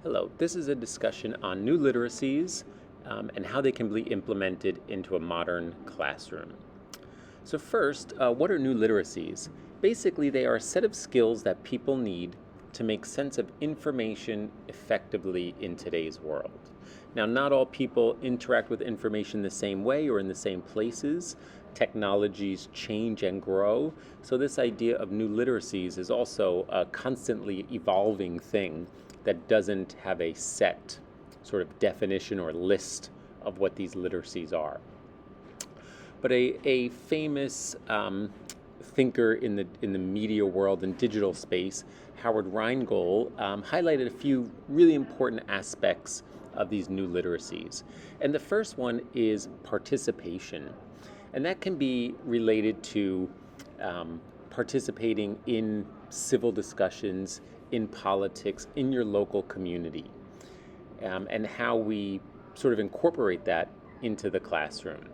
Hello, this is a discussion on new literacies and how they can be implemented into a modern classroom. So first, what are new literacies? Basically, they are a set of skills that people need to make sense of information effectively in today's world. Now, not all people interact with information the same way or in the same places. Technologies change and grow, so this idea of new literacies is also a constantly evolving thing that doesn't have a set sort of definition or list of what these literacies are. But a famous thinker in the media world and digital space, Howard Rheingold, highlighted a few really important aspects of these new literacies. And the first one is participation. And that can be related to participating in civil discussions, in politics, in your local community, and how we sort of incorporate that into the classroom.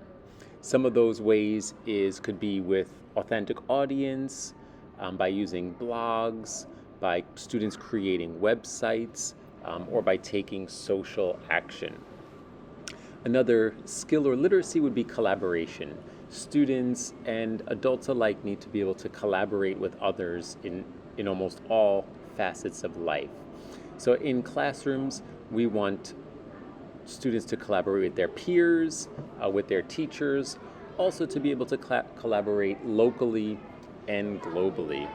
Some of those ways could be with authentic audience, by using blogs, by students creating websites, or by taking social action. Another skill or literacy would be collaboration. Students and adults alike need to be able to collaborate with others in almost all facets of life. So in classrooms, we want students to collaborate with their peers, with their teachers, also to be able to collaborate locally and globally.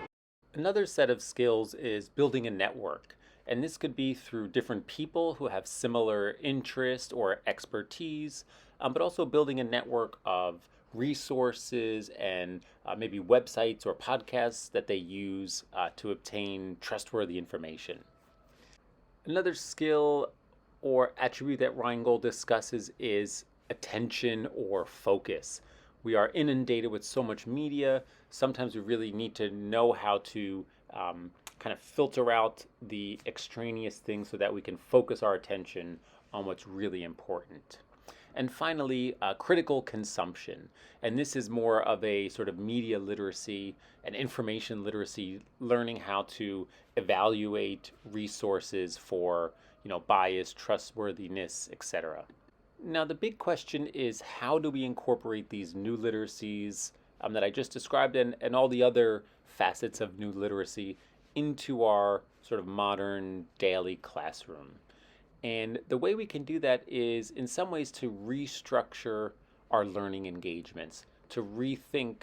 Another set of skills is building a network. And this could be through different people who have similar interest or expertise, but also building a network of resources and maybe websites or podcasts that they use to obtain trustworthy information. Another skill or attribute that Rheingold discusses is attention or focus. We are inundated with so much media. Sometimes we really need to know how to kind of filter out the extraneous things so that we can focus our attention on what's really important. And finally, critical consumption. And this is more of a sort of media literacy and information literacy, learning how to evaluate resources for, bias, trustworthiness, etc. Now, the big question is, how do we incorporate these new literacies that I just described and all the other facets of new literacy into our sort of modern daily classroom? And the way we can do that is in some ways to restructure our learning engagements, to rethink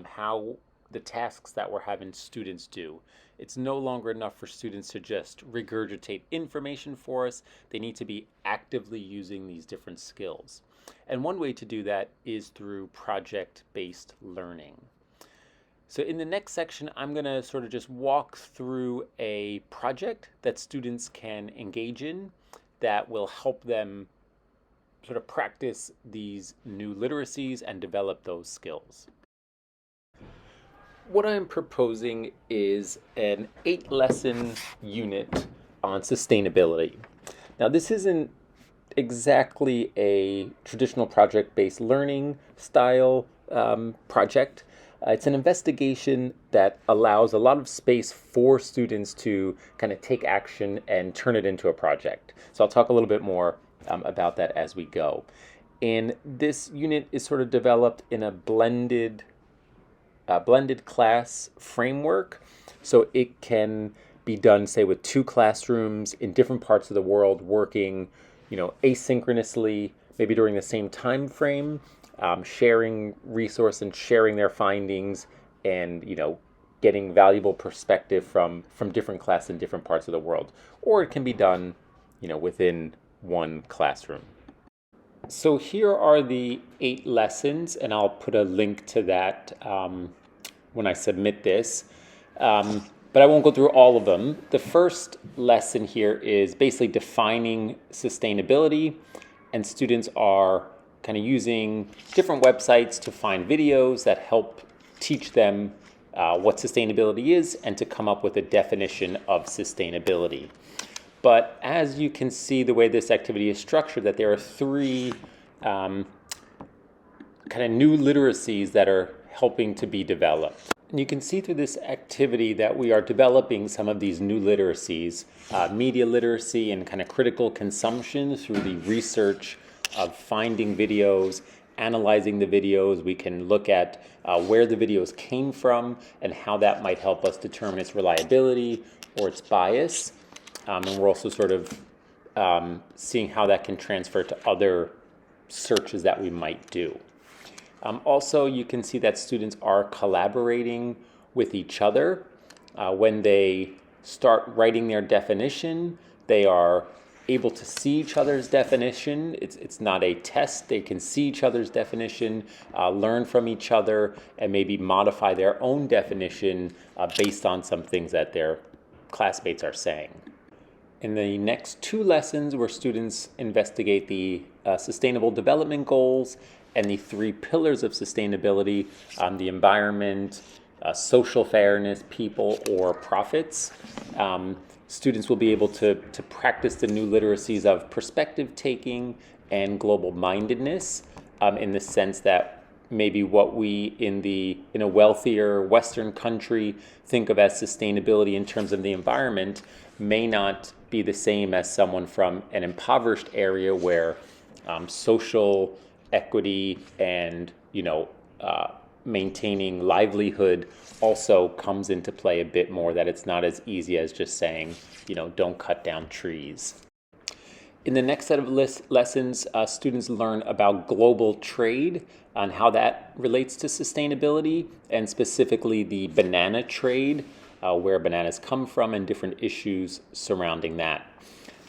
how the tasks that we're having students do. It's no longer enough for students to just regurgitate information for us. They need to be actively using these different skills. And one way to do that is through project-based learning. So in the next section, I'm going to sort of just walk through a project that students can engage in that will help them sort of practice these new literacies and develop those skills. What I'm proposing is an 8-lesson unit on sustainability. Now, this isn't exactly a traditional project-based learning style project. It's an investigation that allows a lot of space for students to kind of take action and turn it into a project. So I'll talk a little bit more about that as we go. And this unit is sort of developed in a blended class framework. So it can be done, say, with 2 classrooms in different parts of the world working, asynchronously, maybe during the same time frame, sharing resource and sharing their findings and, getting valuable perspective from different classes in different parts of the world. Or it can be done, within one classroom. So here are the 8 lessons, and I'll put a link to that when I submit this. But I won't go through all of them. The first lesson here is basically defining sustainability, and students are kind of using different websites to find videos that help teach them what sustainability is and to come up with a definition of sustainability. But as you can see, the way this activity is structured, that there are 3 kind of new literacies that are helping to be developed. And you can see through this activity that we are developing some of these new literacies, media literacy and kind of critical consumption through the research of finding videos, analyzing the videos. We can look at where the videos came from and how that might help us determine its reliability or its bias. And we're also sort of seeing how that can transfer to other searches that we might do. Also, you can see that students are collaborating with each other. When they start writing their definition, they are able to see each other's definition. It's not a test. They can see each other's definition, learn from each other, and maybe modify their own definition based on some things that their classmates are saying. In the next two lessons, where students investigate the Sustainable Development Goals and the three pillars of sustainability, the environment, social fairness, people, or profits. Students will be able to practice the new literacies of perspective taking and global mindedness, in the sense that maybe what we in a wealthier Western country think of as sustainability in terms of the environment may not be the same as someone from an impoverished area where social equity and maintaining livelihood also comes into play a bit more, that it's not as easy as just saying, don't cut down trees. In the next set of lessons, students learn about global trade and how that relates to sustainability, and specifically the banana trade, where bananas come from and different issues surrounding that.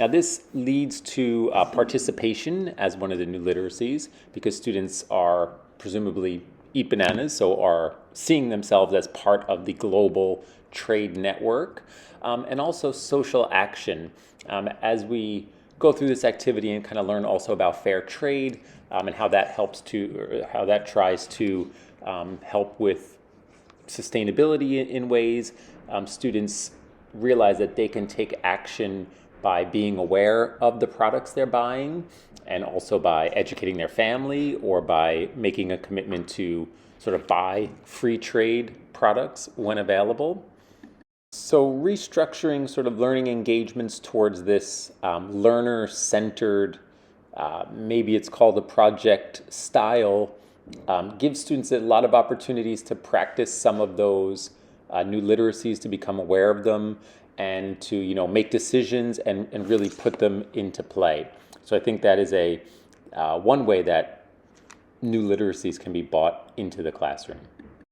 Now, this leads to participation as one of the new literacies, because students are presumably eat bananas, so are seeing themselves as part of the global trade network, and also social action. As we go through this activity and kind of learn also about fair trade and how that how that tries to help with sustainability in ways, students realize that they can take action by being aware of the products they're buying, and also by educating their family, or by making a commitment to sort of buy free trade products when available. So restructuring sort of learning engagements towards this learner-centered, maybe it's called a project style, gives students a lot of opportunities to practice some of those new literacies, to become aware of them, and to make decisions and really put them into play. So I think that is one way that new literacies can be brought into the classroom.